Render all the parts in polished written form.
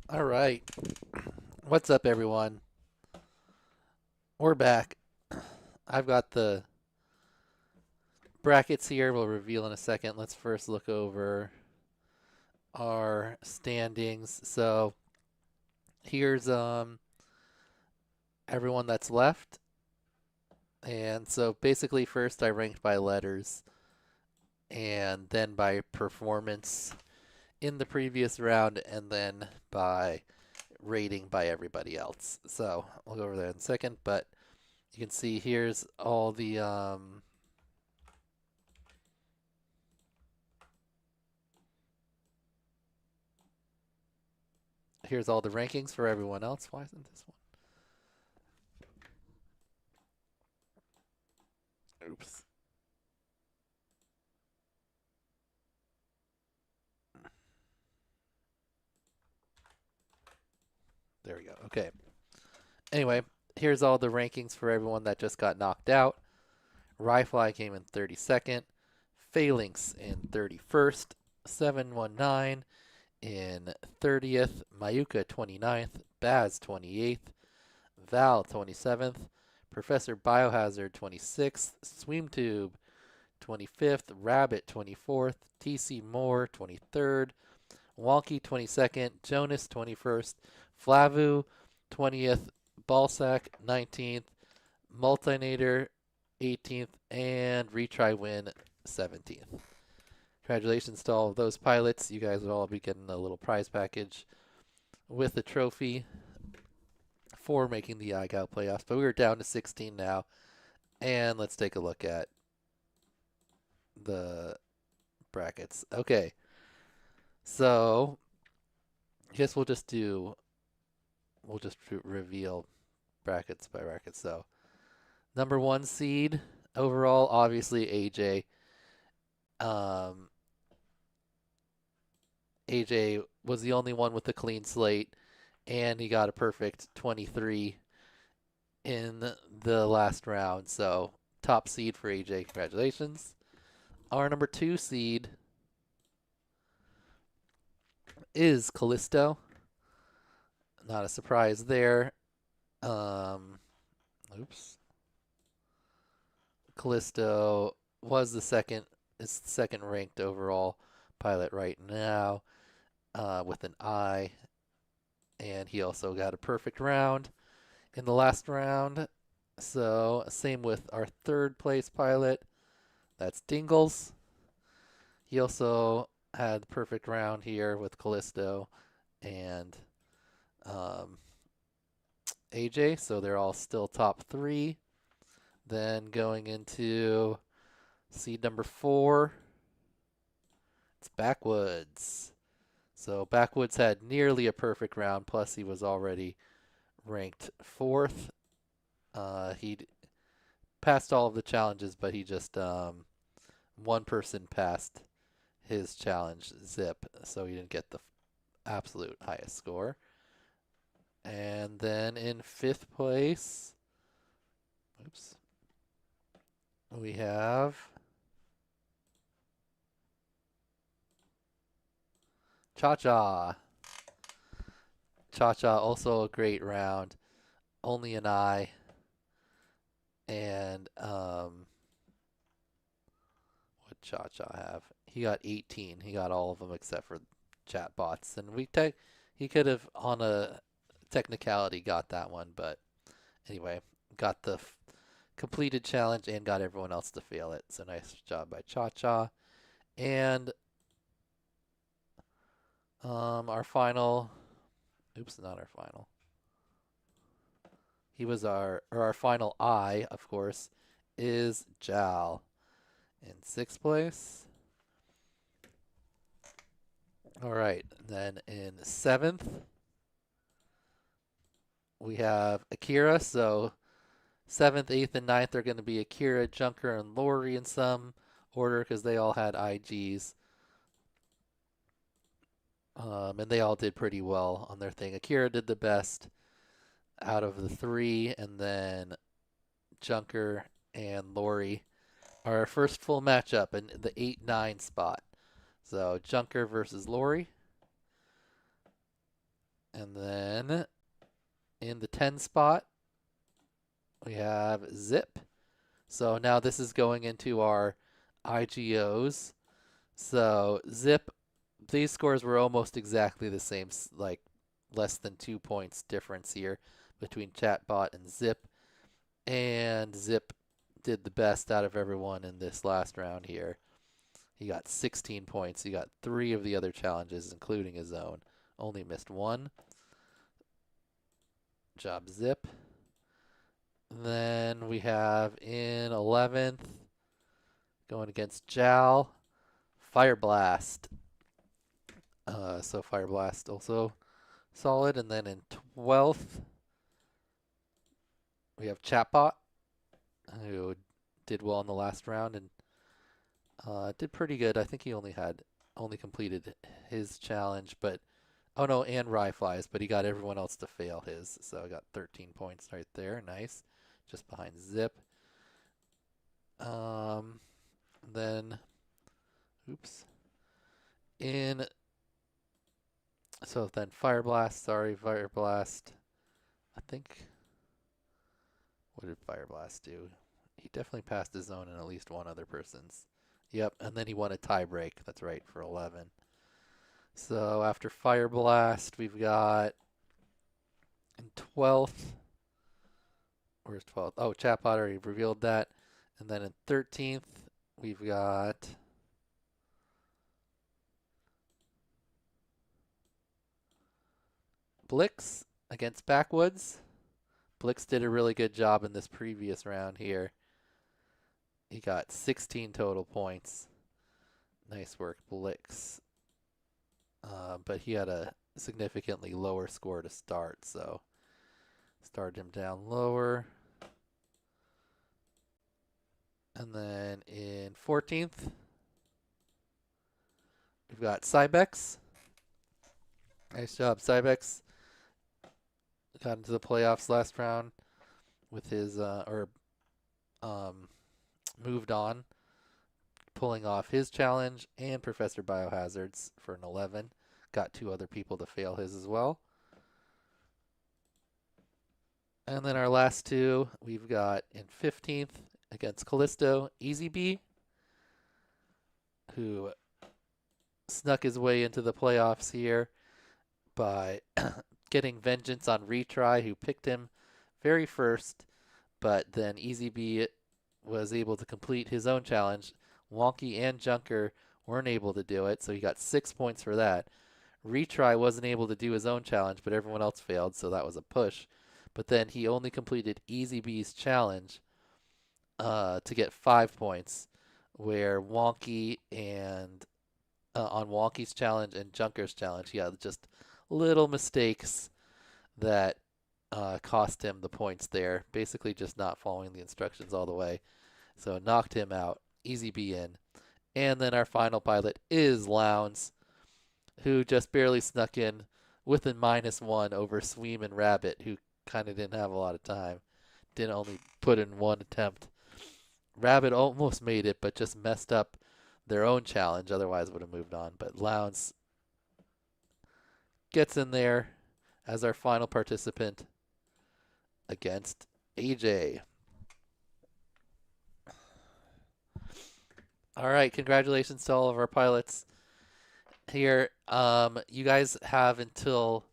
All right. What's up, everyone? We're back. I've got the brackets here. We'll reveal in a second. Let's first look over our standings. So here's everyone that's left. And so basically first I ranked by letters and then by performance in the previous round and then by rating by everybody else. So we'll go over there in a second, but you can see here's all the here's all the rankings for everyone else. Why isn't this one? Oops. There we go. Okay. Anyway, here's all the rankings for everyone that just got knocked out. Ryfly came in 32nd, Phalanx in 31st, 719 in 30th, Mayuka 29th, Baz 28th, Val 27th, Professor Biohazard 26th, Swimtube 25th, Rabbit 24th, TC Moore 23rd, Wonky 22nd, Jonas 21st, Flavu 20th, Ballsack 19th, Multinator 18th, and Retry Win 17th. Congratulations to all of those pilots. You guys will all be getting a little prize package with a trophy for making the IGOW playoffs. But we are down to 16 now. And let's take a look at the brackets. Okay. So, I guess we'll just reveal brackets by brackets. So, number one seed overall, obviously AJ. Um, AJ was the only one with a clean slate, and he got a perfect 23 in the last round. So, top seed for AJ. Congratulations. Our number two seed is Callisto. Not a surprise there. Um, oops. Callisto was the second is second ranked overall pilot right now with an I, and he also got a perfect round in the last round. So same with our third place pilot. That's Dingles. He also had the perfect round here with Callisto and um, AJ. So they're all still top three. Then going into seed number four, it's Backwoods. So Backwoods had nearly a perfect round, plus he was already ranked fourth. He passed all of the challenges, but he just one person passed his challenge, Zip, so he didn't get the absolute highest score. And then in fifth place, oops, we have Cha Cha. Cha Cha also a great round. Only an I. And what Cha Cha have? He got 18. He got all of them except for chat bots. And he could have on a technicality got that one, but anyway, got the completed challenge and got everyone else to fail it. So nice job by Cha Cha. And our final, oops, not our final. He was our final I, of course, is Jal in sixth place. All right, then in seventh, we have Akira. So seventh, eighth, and ninth are going to be Akira, Junker, and Lori in some order because they all had IGs. And they all did pretty well on their thing. Akira did the best out of the three, and then Junker and Lori are our first full matchup in the 8-9 spot. So Junker versus Lori. And then in the 10 spot, we have Zip. So now this is going into our IGOs. So Zip, these scores were almost exactly the same, like less than 2 points difference here between Chatbot and Zip. And Zip did the best out of everyone in this last round here. He got 16 points. He got 3 of the other challenges, including his own. Only missed 1. Job Zip. Then we have in 11th, going against Jal, Fire Blast. So Fire Blast also solid. And then in 12th, we have Chatbot, who did well in the last round and did pretty good. I think he only completed his challenge, but oh no, and Rye Flies, but he got everyone else to fail his. So I got 13 points right there. Nice. Just behind Zip. Then, oops. So then Fire Blast, I think, what did Fire Blast do? He definitely passed his own and at least one other person's. Yep, and then he won a tie break. That's right, for 11. So after Fire Blast, we've got in 12th. Where's 12th? Oh, Chatbot already revealed that. And then in 13th, we've got Blix against Backwoods. Blix did a really good job in this previous round here. He got 16 total points. Nice work, Blix. But he had a significantly lower score to start, so started him down lower. And then in 14th, we've got Cybex. Nice job, Cybex. Got into the playoffs last round with his, moved on, pulling off his challenge and Professor Biohazards for an 11. Got 2 other people to fail his as well. And then our last 2, we've got in 15th against Callisto, Easy B, who snuck his way into the playoffs here by getting vengeance on Retry, who picked him very first, but then Easy B was able to complete his own challenge. Wonky and Junker weren't able to do it, so he got 6 points for that. Retry wasn't able to do his own challenge, but everyone else failed, so that was a push. But then he only completed Easy B's challenge to get 5 points, where Wonky and on Wonky's challenge and Junker's challenge, he had just little mistakes that cost him the points there. Basically just not following the instructions all the way. So knocked him out. Easy B in. And then our final pilot is Lowndes, who just barely snuck in with a -1 over Sweem and Rabbit, who kind of didn't have a lot of time. Didn't only put in 1 attempt. Rabbit almost made it, but just messed up their own challenge. Otherwise would have moved on. But Lowndes gets in there as our final participant against AJ. All right, congratulations to all of our pilots here. You guys have until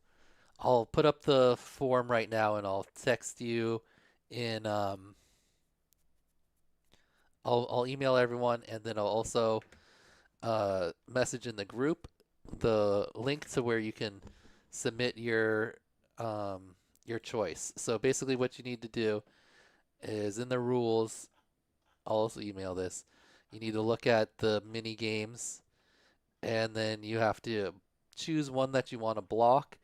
I'll put up the form right now, and I'll text you in. I'll email everyone, and then I'll also message in the group the link to where you can submit your choice. So basically, what you need to do is in the rules. I'll also email this. You need to look at the mini games, and then you have to choose one that you want to block,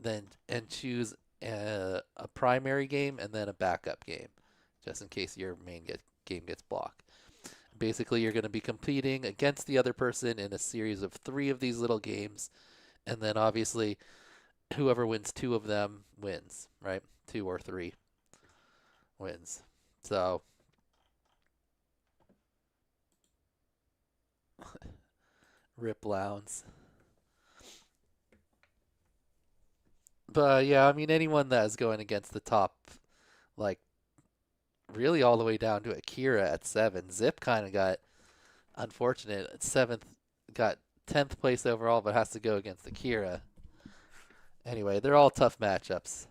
and choose a primary game and then a backup game, just in case your main game gets blocked. Basically, you're going to be competing against the other person in a series of 3 of these little games, and then obviously whoever wins 2 of them wins, right? 2 or 3 wins. So Rip Lowndes. But yeah, I mean anyone that is going against the top, like really all the way down to Akira at 7. Zip kind of got unfortunate at 7th, got 10th place overall, but has to go against Akira. Anyway, they're all tough matchups.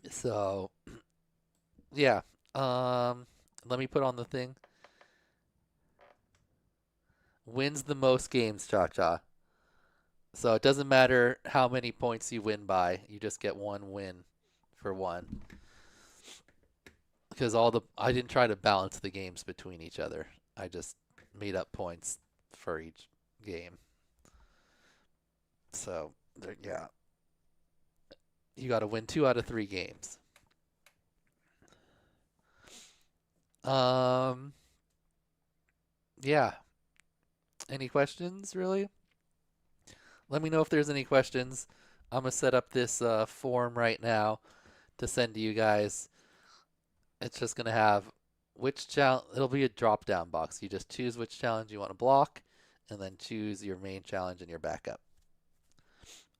So yeah, um, let me put on the thing. Wins the most games, Cha Cha. So it doesn't matter how many points you win by, you just get one win for one. Because I didn't try to balance the games between each other. I just made up points for each game. So yeah, you got to win 2 out of 3 games. Um, yeah. Any questions, really? Let me know if there's any questions. I'm gonna set up this form right now to send to you guys. It's just gonna have which challenge. It'll be a drop down box. You just choose which challenge you want to block, and then choose your main challenge and your backup.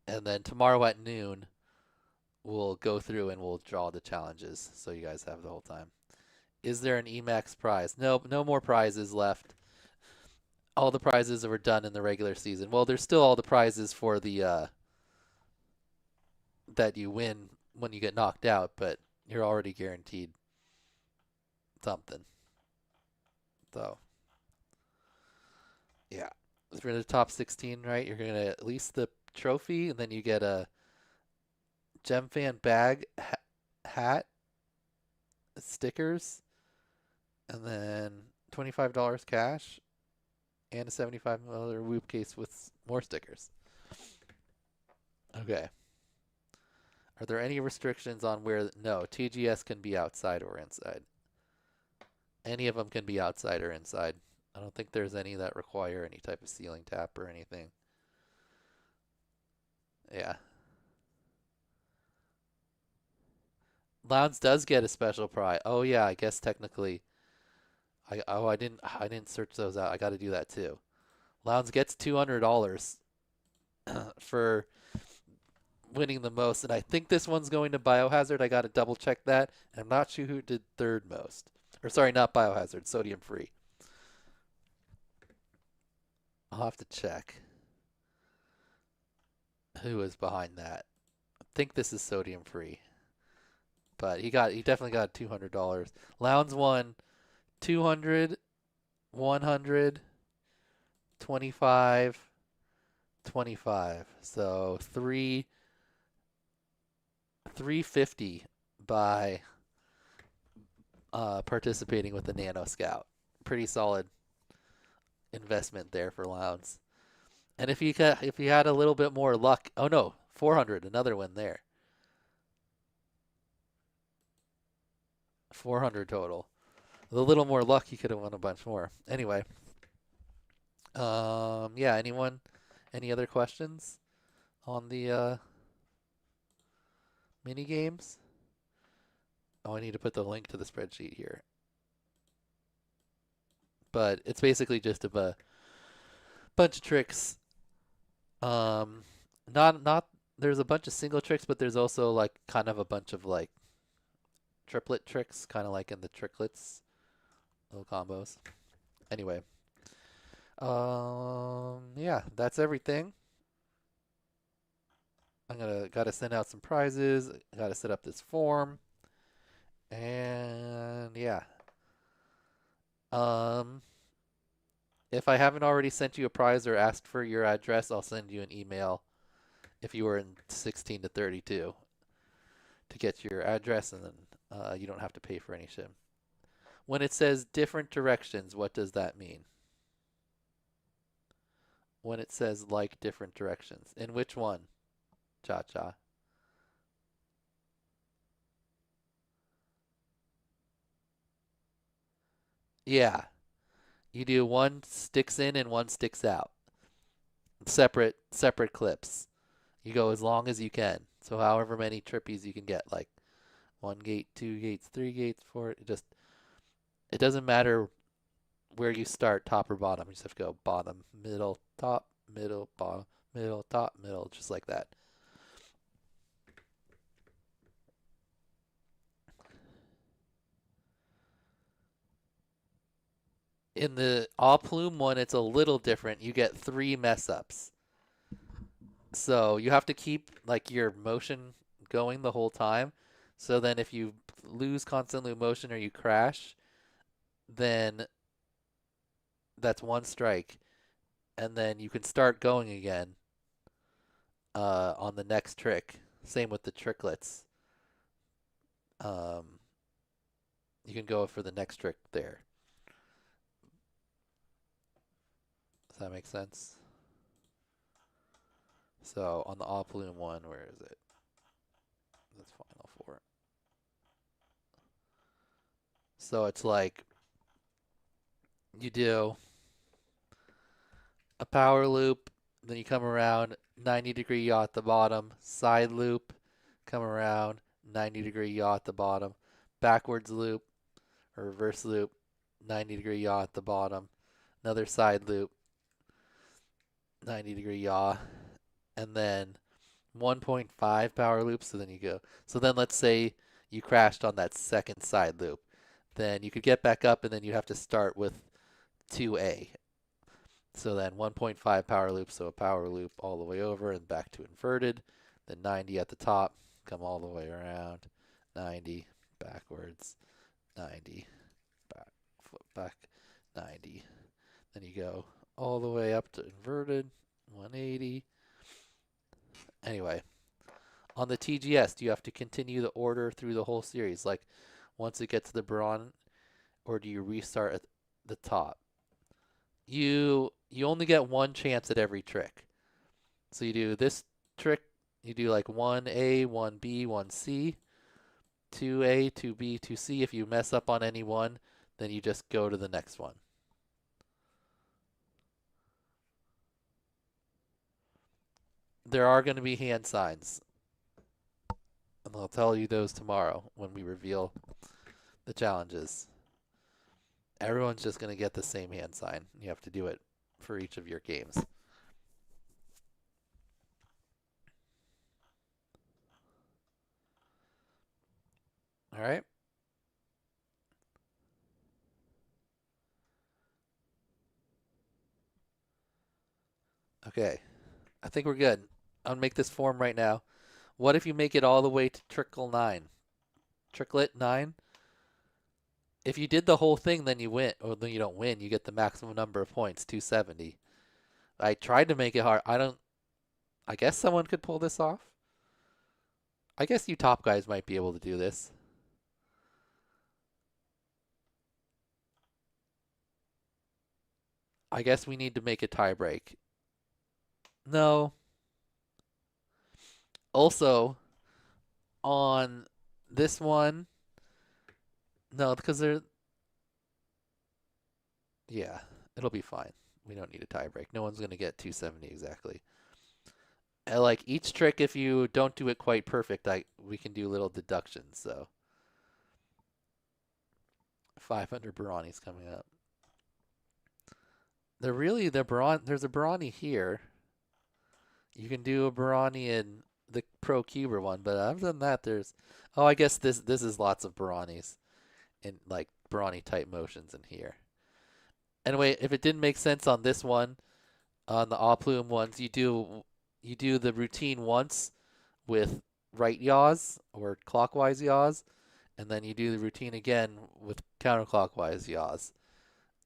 And then tomorrow at noon, we'll go through and we'll draw the challenges so you guys have the whole time. Is there an EMAX prize? No, no more prizes left. All the prizes were done in the regular season. Well, there's still all the prizes for the that you win when you get knocked out, but you're already guaranteed something. So yeah, if you're in the top 16, right, you're gonna at least the trophy, and then you get a Gem Fan bag, hat, stickers, and then $25 cash, and a 75 milliliter Whoop case with more stickers. Okay. Are there any restrictions on where? No, TGS can be outside or inside. Any of them can be outside or inside. I don't think there's any that require any type of ceiling tap or anything. Yeah. Lounge does get a special prize. Oh yeah, I guess technically I didn't search those out. I got to do that too. Lounge gets $200 for winning the most, and I think this one's going to Biohazard. I got to double check that. And I'm not sure who did third most. Or sorry, not Biohazard, Sodium Free. I'll have to check who was behind that. I think this is Sodium Free, but he definitely got $200. Lounge won 200, 100, 25, 25. So 350 by participating with the Nano Scout. Pretty solid investment there for Lowndes. And if you had a little bit more luck, oh no, 400, another one there. 400 total. With a little more luck, you could have won a bunch more. Anyway, yeah. Any other questions on the mini games? Oh, I need to put the link to the spreadsheet here. But it's basically just a bunch of tricks. Not there's a bunch of single tricks, but there's also like kind of a bunch of like triplet tricks, kind of like in the tricklets little combos. Anyway, yeah, that's everything. Gotta send out some prizes. Gotta set up this form, and yeah. Um, if I haven't already sent you a prize or asked for your address, I'll send you an email if you were in 16 to 32 to get your address, and then you don't have to pay for any shit. When it says different directions, what does that mean? When it says like different directions, in which one? Cha cha. Yeah, you do one sticks in and one sticks out. Separate clips. You go as long as you can. So however many trippies you can get, like one gate, 2 gates, 3 gates, four. It doesn't matter where you start, top or bottom. You just have to go bottom, middle, top, middle, bottom, middle, top, middle, just like that. In the all plume one, it's a little different. You get 3 mess ups. So you have to keep like your motion going the whole time. So then if you lose constant loop motion or you crash, then that's 1 strike. And then you can start going again on the next trick. Same with the tricklets. Um, you can go for the next trick there. Does that make sense? So on the all plume one, where is it? That's final 4. So it's like you do a power loop, then you come around 90-degree yaw at the bottom, side loop, come around 90-degree yaw at the bottom, backwards loop or reverse loop, 90-degree yaw at the bottom, another side loop, 90-degree yaw, and then 1.5 power loops. So then you go. So then let's say you crashed on that second side loop. Then you could get back up and then you have to start with 2A. So then 1.5 power loops, so a power loop all the way over and back to inverted. Then 90 at the top, come all the way around, 90, backwards, 90, back, flip back, 90. Then you go all the way up to inverted, 180. Anyway, on the TGS, do you have to continue the order through the whole series? Like once it gets to the Braun, or do you restart at the top? You only get 1 chance at every trick. So you do this trick, you do like 1A, 1B, 1C, 2A, 2B, 2C. If you mess up on any one, then you just go to the next one. There are going to be hand signs, and I'll tell you those tomorrow when we reveal the challenges. Everyone's just going to get the same hand sign. You have to do it for each of your games. All right? Okay. I think we're good. I'll make this form right now. What if you make it all the way to trickle 9? Tricklet 9? If you did the whole thing, then you win. Or then you don't win. You get the maximum number of points, 270. I tried to make it hard. I guess someone could pull this off. I guess you top guys might be able to do this. I guess we need to make a tie break. No. Also, on this one, no, because yeah, it'll be fine. We don't need a tie break. No one's going to get 270 exactly. And like each trick, if you don't do it quite perfect, we can do little deductions. So 500 Barani's coming up. There's a Barani here. You can do a Barani in the Pro Cuber one, but other than that, I guess this is lots of Baranis in like Barani type motions in here. Anyway, if it didn't make sense on this one, on the all plume ones, you do the routine once with right yaws or clockwise yaws, and then you do the routine again with counterclockwise yaws.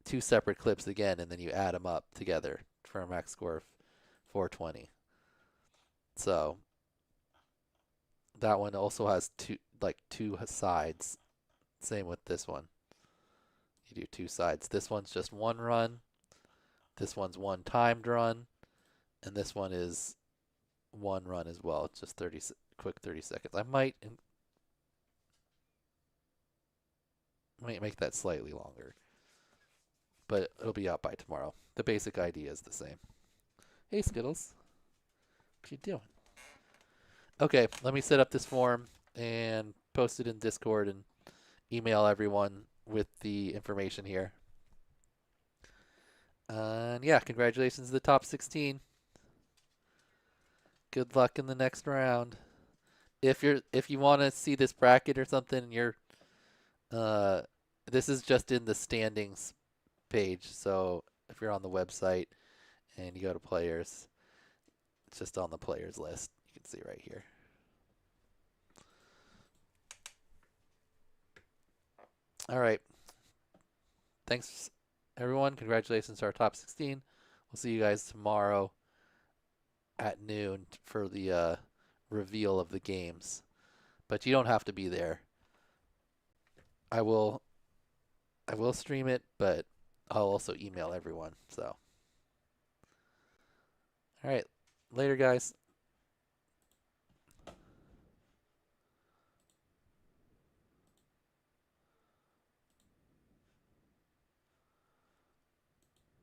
2 separate clips again, and then you add them up together for a max score of 420. So that one also has two sides. Same with this one. You do 2 sides. This one's just 1 run. This one's 1 timed run, and this one is 1 run as well. It's just quick 30 seconds. I might make that slightly longer, but it'll be out by tomorrow. The basic idea is the same. Hey Skittles, what you doing? Okay, let me set up this form and post it in Discord and email everyone with the information here. And yeah, congratulations to the top 16. Good luck in the next round. If you want to see this bracket or something, this is just in the standings page. So if you're on the website and you go to players, it's just on the players list. You can see right here. All right. Thanks, everyone. Congratulations to our top 16. We'll see you guys tomorrow at noon for the reveal of the games. But you don't have to be there. I will stream it, but I'll also email everyone. So, all right. Later, guys.